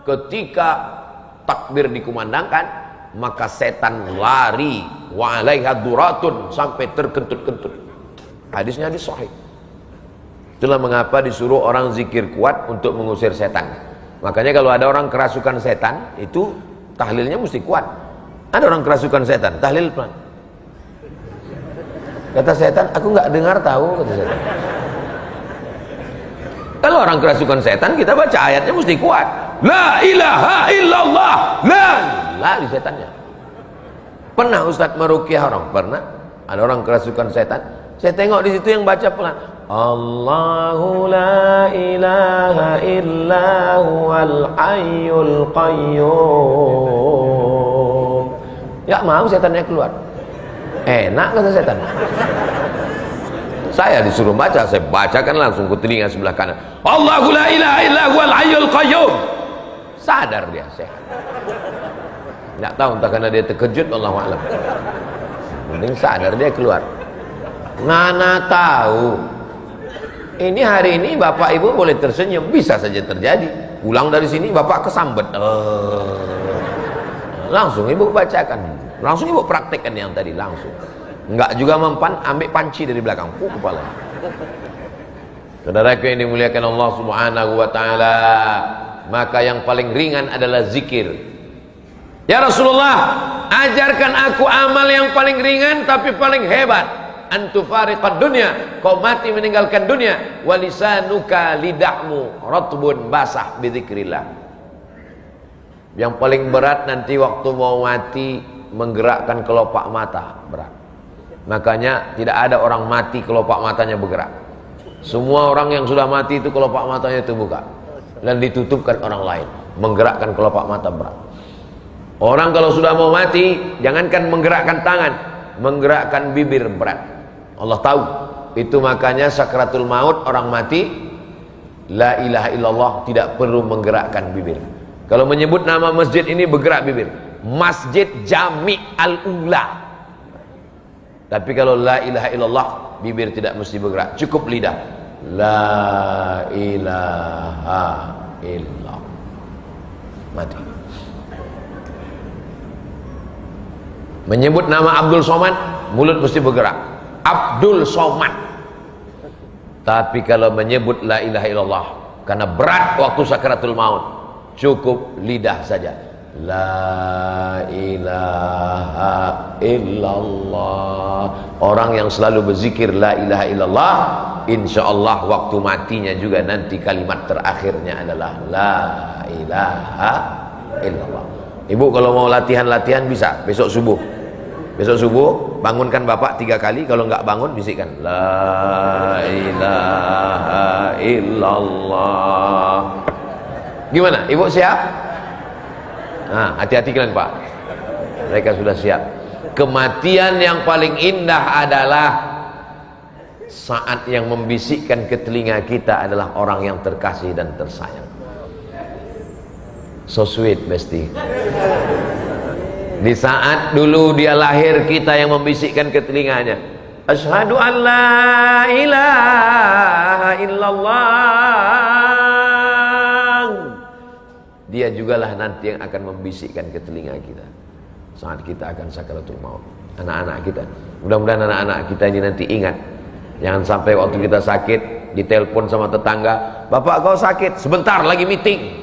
Ketika takbir dikumandangkan, maka setan lari, wa alaiha duratun, sampai terkentut-kentut. Hadisnya hadis sahih. Itulah mengapa disuruh orang zikir kuat untuk mengusir setan. Makanya kalau ada orang kerasukan setan, itu tahlilnya mesti kuat. Ada orang kerasukan setan, tahlil pelan. Kata setan, aku nggak dengar tahu, kata setan. Kalau orang kerasukan setan, kita baca ayatnya mesti kuat. La ilaha illallah, la di setannya. Pernah Ustadz meruqyah orang? Pernah. Ada orang kerasukan setan, saya tengok di situ yang baca pelan, Allahu la ilaha illa huwal hayyul qayyum. Ya mau setannya keluar. Enak kata setan. Saya disuruh baca, saya bacakan langsung ke telinga sebelah kanan. Allahu la ilaha illa huwal hayyul qayyum. Sadar dia, sehat. Nggak tahu entah karena dia terkejut, Allahu a'lam. Mending sadar dia keluar. Mana tahu. Ini hari ini Bapak Ibu boleh tersenyum, bisa saja terjadi. Pulang dari sini Bapak kesambet. Langsung Ibu bacakan. Langsung Ibu praktekkan yang tadi langsung. Enggak juga mempan, ambil panci dari belakang, kepala. Saudaraku yang dimuliakan Allah Subhanahu wa taala, maka yang paling ringan adalah zikir. Ya Rasulullah, ajarkan aku amal yang paling ringan tapi paling hebat. Antufariqad dunya, kau mati meninggalkan dunia. Walisanuka, lidahmu ratbun, basah bidzikrillah. Yang paling berat nanti waktu mau mati, menggerakkan kelopak mata, berat. Makanya tidak ada orang mati kelopak matanya bergerak. Semua orang yang sudah mati itu kelopak matanya terbuka dan ditutupkan orang lain. Menggerakkan kelopak mata berat. Orang kalau sudah mau mati, jangankan menggerakkan tangan, menggerakkan bibir berat. Allah tahu. Itu makanya sakratul maut orang mati, la ilaha illallah, tidak perlu menggerakkan bibir. Kalau menyebut nama masjid ini bergerak bibir. Masjid Jami' Al-Ula. Tapi kalau la ilaha illallah, bibir tidak mesti bergerak, cukup lidah. La ilaha illallah. Mati. Menyebut nama Abdul Somad, mulut mesti bergerak. Abdul Somad. Tapi kalau menyebut la ilaha illallah, karena berat waktu sakaratul maut, cukup lidah saja. La ilaha illallah. Orang yang selalu berzikir la ilaha illallah insya Allah waktu matinya juga nanti kalimat terakhirnya adalah la ilaha illallah. Ibu kalau mau latihan-latihan bisa besok subuh. Besok subuh bangunkan bapak 3 kali, kalau nggak bangun bisikkan la ilaha illallah. Gimana? Ibu siap? Nah, hati-hati kalian Pak. Mereka sudah siap. Kematian yang paling indah adalah saat yang membisikkan ke telinga kita adalah orang yang terkasih dan tersayang. So sweet, Besti. Di saat dulu dia lahir, kita yang membisikkan ke telinganya, asyhadu an la ilaha illallah. Dia jugalah nanti yang akan membisikkan ke telinga kita saat kita akan sakaratul maut. Anak-anak kita, mudah-mudahan anak-anak kita ini nanti ingat. Jangan sampai waktu kita sakit ditelepon sama tetangga, bapak kau sakit, sebentar lagi meeting.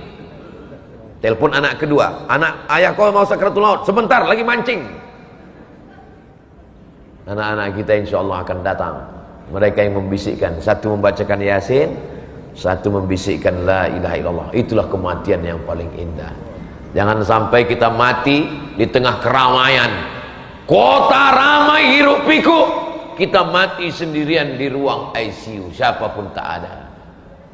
Telepon anak kedua, ayah kau mau sakaratul maut, sebentar lagi mancing. Anak-anak kita insya Allah akan datang. Mereka yang membisikkan, satu membacakan Yasin, satu membisikkan la ilaha illallah. Itulah kematian yang paling indah. Jangan sampai kita mati di tengah keramaian, kota ramai hiruk pikuk, kita mati sendirian di ruang ICU, siapapun tak ada.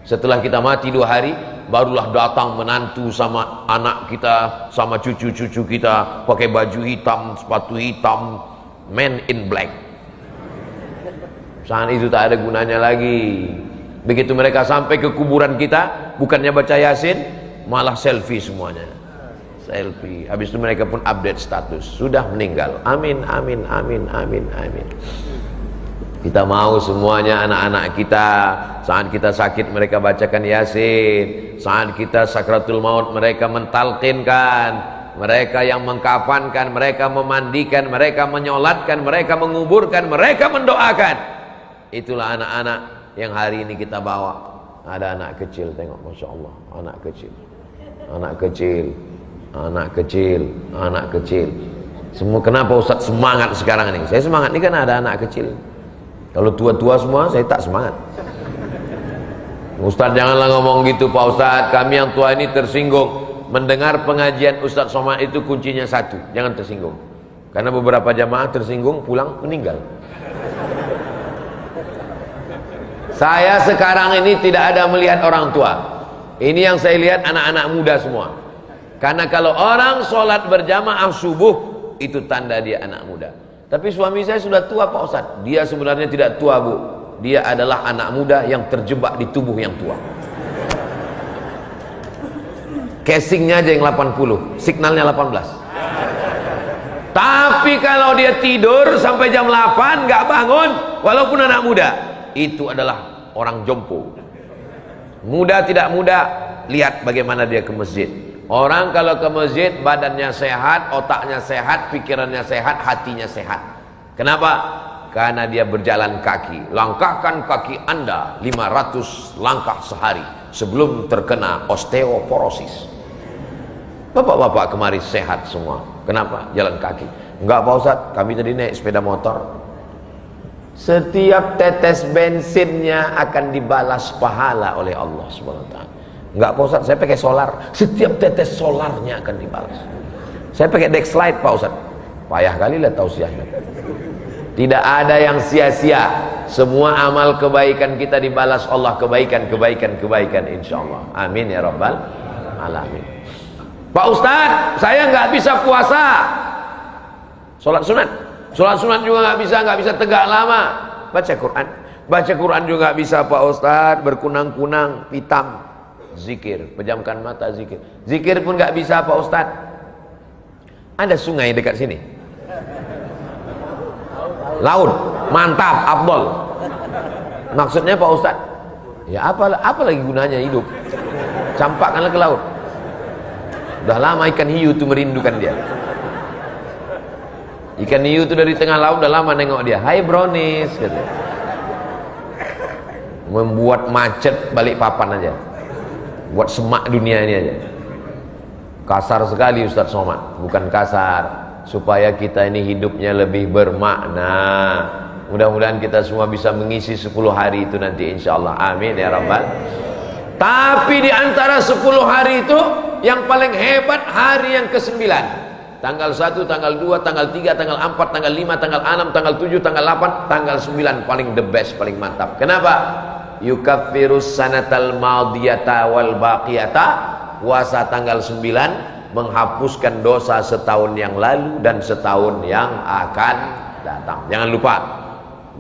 Setelah kita mati 2 hari, barulah datang menantu sama anak kita, sama cucu-cucu kita, pakai baju hitam, sepatu hitam, man in black. Saat itu tak ada gunanya lagi. Begitu mereka sampai ke kuburan kita, bukannya baca Yasin, malah selfie semuanya. Selfie. Habis itu mereka pun update status, sudah meninggal. Amin, amin, amin, amin, amin. Kita mau semuanya anak-anak kita saat kita sakit mereka bacakan Yasin, saat kita sakratul maut mereka mentalqinkan, mereka yang mengkafankan, mereka memandikan, mereka menyolatkan, mereka menguburkan, mereka mendoakan. Itulah anak-anak yang hari ini kita bawa. Ada anak kecil, tengok Masya Allah, anak kecil, anak kecil, anak kecil, anak kecil. Semua kenapa Ustaz semangat sekarang ini? Saya semangat ini kan ada anak kecil. Kalau tua-tua semua saya tak semangat. Ustaz janganlah ngomong gitu Pak Ustaz, kami yang tua ini tersinggung. Mendengar pengajian Ustaz Somad itu kuncinya satu, jangan tersinggung. Karena beberapa jamaah tersinggung pulang meninggal. Saya sekarang ini tidak ada melihat orang tua. Ini yang saya lihat anak-anak muda semua. Karena kalau orang sholat berjamaah subuh, itu tanda dia anak muda. Tapi suami saya sudah tua Pak Ustaz. Dia sebenarnya tidak tua Bu. Dia adalah anak muda yang terjebak di tubuh yang tua. Casingnya aja yang 80, signalnya 18. Tapi kalau dia tidur sampai jam 8 nggak bangun, walaupun anak muda, itu adalah orang jompo. Muda tidak muda, lihat bagaimana dia ke masjid. Orang kalau ke masjid badannya sehat, otaknya sehat, pikirannya sehat, hatinya sehat. Kenapa? Karena dia berjalan kaki. Langkahkan kaki Anda 500 langkah sehari sebelum terkena osteoporosis. Bapak-bapak kemari sehat semua. Kenapa? Jalan kaki. Enggak Pak Ustaz, kami tadi naik sepeda motor. Setiap tetes bensinnya akan dibalas pahala oleh Allah Subhanahu wa taala. Enggak Pak Ustaz, saya pakai solar. Setiap tetes solarnya akan dibalas. Saya pakai Dexlite Pak Ustaz. Payah kali lah tausiahnya. Tidak ada yang sia-sia. Semua amal kebaikan kita dibalas Allah, kebaikan insyaallah. Amin ya rabbal alamin. Pak Ustaz, saya nggak bisa puasa. Sholat sunat juga nggak bisa tegak lama. Baca Quran juga nggak bisa Pak Ustaz. Berkunang-kunang hitam. Zikir, pejamkan mata zikir. Zikir pun nggak bisa Pak Ustaz. Ada sungai dekat sini. Laut, mantap, afdol. Maksudnya Pak Ustaz, ya apa lagi gunanya hidup? Campakkanlah ke laut. Udah lama ikan hiu itu merindukan dia. Ikan hiu itu dari tengah laut udah lama nengok dia. Hai brownies, gitu. Membuat macet balik papan aja. Buat semak dunia ini aja. Kasar sekali Ustaz Somad. Bukan kasar, supaya kita ini hidupnya lebih bermakna. Mudah-mudahan kita semua bisa mengisi 10 hari itu nanti insyaallah. Amin ya rabbal. Tapi di antara 10 hari itu yang paling hebat hari yang ke-9. Tanggal 1, tanggal 2, tanggal 3, tanggal 4, tanggal 5, tanggal 6, tanggal 7, tanggal 8, tanggal 9 paling the best, paling mantap. Kenapa? Yukaffirus sanatal madiyata wal baqiyata. Puasa tanggal 9 menghapuskan dosa setahun yang lalu dan setahun yang akan datang. Jangan lupa,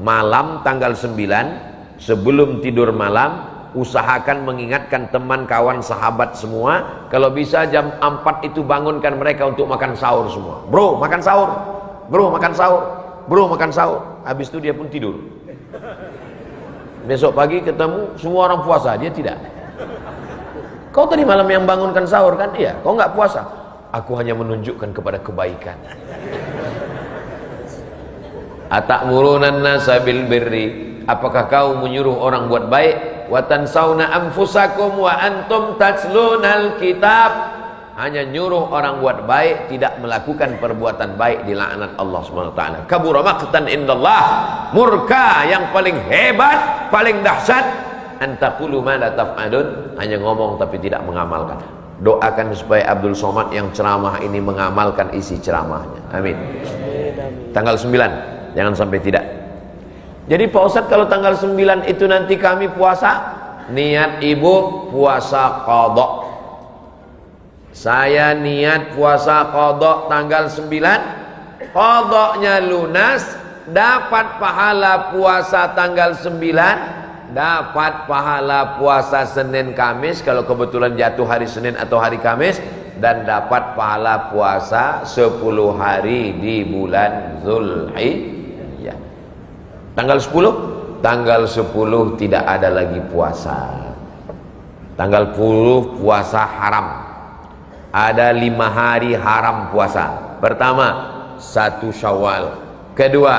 malam tanggal 9 sebelum tidur malam usahakan mengingatkan teman, kawan, sahabat semua. Kalau bisa jam 4 itu bangunkan mereka untuk makan sahur semua. Bro, makan sahur. Bro, makan sahur. Bro, makan sahur. Habis itu dia pun tidur. Besok pagi ketemu semua orang puasa, dia tidak. Kau tadi malam yang bangunkan sahur kan? Iya. Kau nggak puasa? Aku hanya menunjukkan kepada kebaikan. Atakmurunan nasa bil birri. Apakah kau menyuruh orang buat baik? Wa tansawna anfusakum wa antum tatlunal kitab. Hanya nyuruh orang buat baik, tidak melakukan perbuatan baik, dilaknat Allah Subhanahu wa taala. Kabura maqtan indallah. Murka yang paling hebat, paling dahsyat, antaqulu ma la taf'alun, hanya ngomong tapi tidak mengamalkan. Doakan supaya Abdul Somad yang ceramah ini mengamalkan isi ceramahnya. Amin. Tanggal 9, jangan sampai tidak. Jadi Pak Ustadz, kalau tanggal 9 itu nanti kami puasa, niat ibu puasa qadha. Saya niat puasa qadha tanggal 9, qadhanya lunas, dapat pahala puasa tanggal 9, dapat pahala puasa Senin Kamis kalau kebetulan jatuh hari Senin atau hari Kamis, dan dapat pahala puasa 10 hari di bulan Zulhijjah. Tanggal 10, tanggal 10 tidak ada lagi puasa. Tanggal 10 puasa haram. Ada 5 hari haram puasa. Pertama, 1 Syawal. Kedua,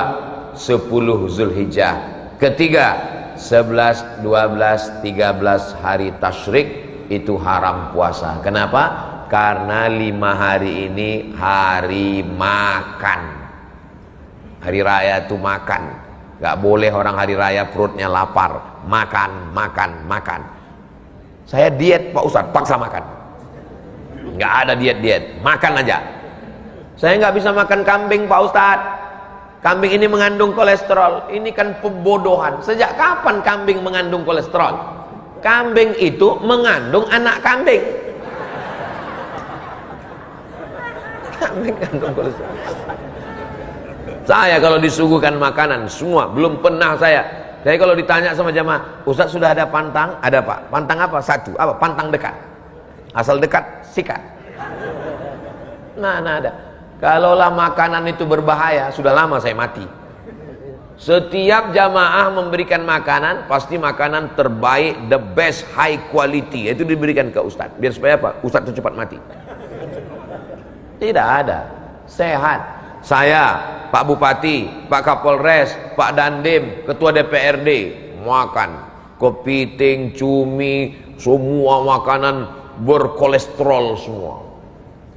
10 Zulhijjah. Ketiga, 11, 12, 13 hari tasyrik itu haram puasa. Kenapa? Karena 5 hari ini hari makan. Hari raya itu makan. Gak boleh orang hari raya perutnya lapar. Makan, makan, makan. Saya diet Pak Ustadz, paksa makan. Gak ada diet-diet, makan aja. Saya gak bisa makan kambing Pak Ustadz. Kambing ini mengandung kolesterol. Ini kan pembodohan. Sejak kapan kambing mengandung kolesterol? Kambing itu mengandung anak kambing. Kambing mengandung kolesterol. Saya kalau disuguhkan makanan semua, belum pernah saya kalau ditanya sama jamaah, Ustaz sudah ada pantang? Ada Pak. Pantang apa? 1. Apa? Pantang dekat. Asal dekat, sikat. Nah ada. Kalaulah makanan itu berbahaya, sudah lama saya mati. Setiap jamaah memberikan makanan, pasti makanan terbaik, the best, high quality, itu diberikan ke Ustaz. Biar supaya apa? Ustaz itu cepat mati. Tidak ada. Sehat. Saya, Pak Bupati, Pak Kapolres, Pak Dandim, Ketua DPRD, makan kepiting, cumi, semua makanan berkolesterol semua.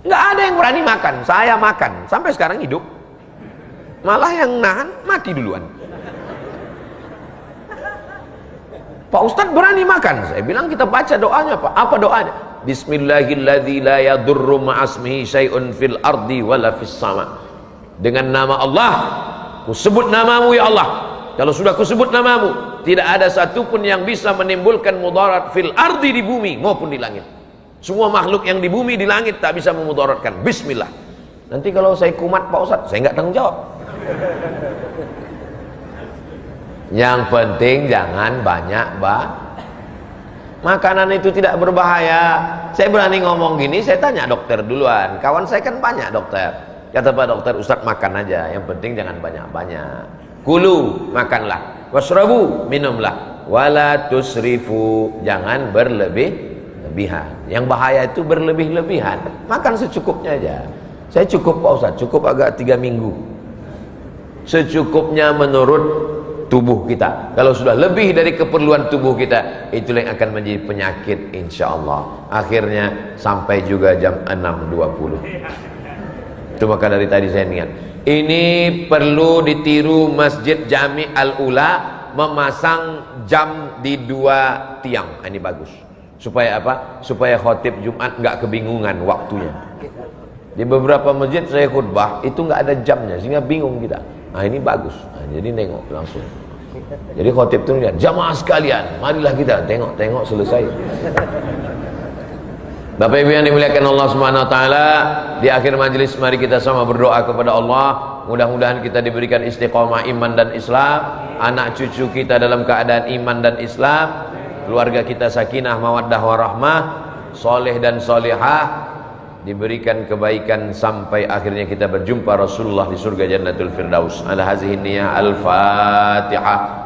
Nggak ada yang berani makan. Saya makan, sampai sekarang hidup. Malah yang nahan mati duluan. Pak Ustadz berani makan. Saya bilang kita baca doanya Pak. Apa doanya? Bismillahilladzi la yadurru ma'asmihi syai'un fil ardi wala fis sama. Dengan nama Allah, kusebut namamu ya Allah. Kalau sudah kusebut namamu, tidak ada satupun yang bisa menimbulkan mudarat fil ardi, di bumi maupun di langit. Semua makhluk yang di bumi, di langit tak bisa memudaratkan. Bismillah. Nanti kalau saya kumat Pak Ustadz, saya nggak tanggung jawab. Yang penting jangan banyak makanan itu tidak berbahaya. Saya berani ngomong gini, saya tanya dokter duluan. Kawan saya kan banyak dokter. Kata Pak Dokter, Ustadz makan aja, yang penting jangan banyak-banyak. Kulu, makanlah. Wasrabu, minumlah. Wala tusrifu, jangan berlebih-lebihan. Yang bahaya itu berlebih-lebihan. Makan secukupnya aja. Saya cukup Pak Ustadz, cukup agak 3 minggu. Secukupnya menurut tubuh kita. Kalau sudah lebih dari keperluan tubuh kita, itulah yang akan menjadi penyakit insya Allah. Akhirnya sampai juga jam 6.20. Itu maka dari tadi saya ingat. Ini perlu ditiru Masjid Jami Al-Ula, memasang jam di 2 tiang. Ini bagus. Supaya apa? Supaya khotib Jumat nggak kebingungan waktunya. Di beberapa masjid saya khutbah itu nggak ada jamnya, sehingga bingung kita. Nah ini bagus. Nah, jadi nengok langsung. Jadi khotib itu lihat, jamaah sekalian, marilah kita tengok selesai. Bapak Ibu yang dimuliakan Allah Subhanahu wa taala, di akhir majelis mari kita sama berdoa kepada Allah, mudah-mudahan kita diberikan istiqomah iman dan Islam, anak cucu kita dalam keadaan iman dan Islam, keluarga kita sakinah mawaddah warahmah, soleh dan solehah, diberikan kebaikan sampai akhirnya kita berjumpa Rasulullah di surga Jannatul Firdaus. Ala hazihi niyah, al-Fatihah.